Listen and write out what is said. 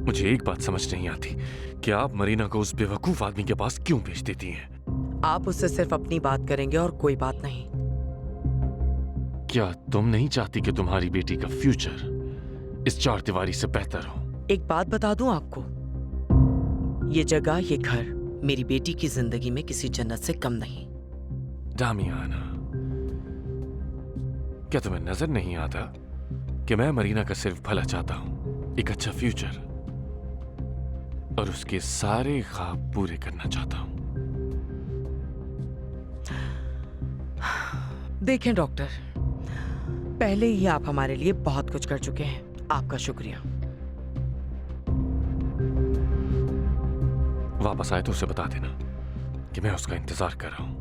मुझे एक बात समझ नहीं आती कि आप मरीना को उस बेवकूफ आदमी के पास क्यों भेज देती हैं? आप उससे सिर्फ अपनी बात करेंगे और कोई बात नहीं। क्या तुम नहीं चाहती कि तुम्हारी बेटी का फ्यूचर इस चार दीवारी से बेहतर हो? एक बात बता दूं आपको, ये जगह, ये घर मेरी बेटी की जिंदगी में किसी जन्नत से कम नहीं। डामियाना, क्या तुम्हें नजर नहीं आता कि मैं मरीना का सिर्फ भला चाहता हूं, एक अच्छा फ्यूचर और उसके सारे ख्वाब पूरे करना चाहता हूं। देखें डॉक्टर, पहले ही आप हमारे लिए बहुत कुछ कर चुके हैं, आपका शुक्रिया। वापस आए तो उसे बता देना कि मैं उसका इंतजार कर रहा हूं।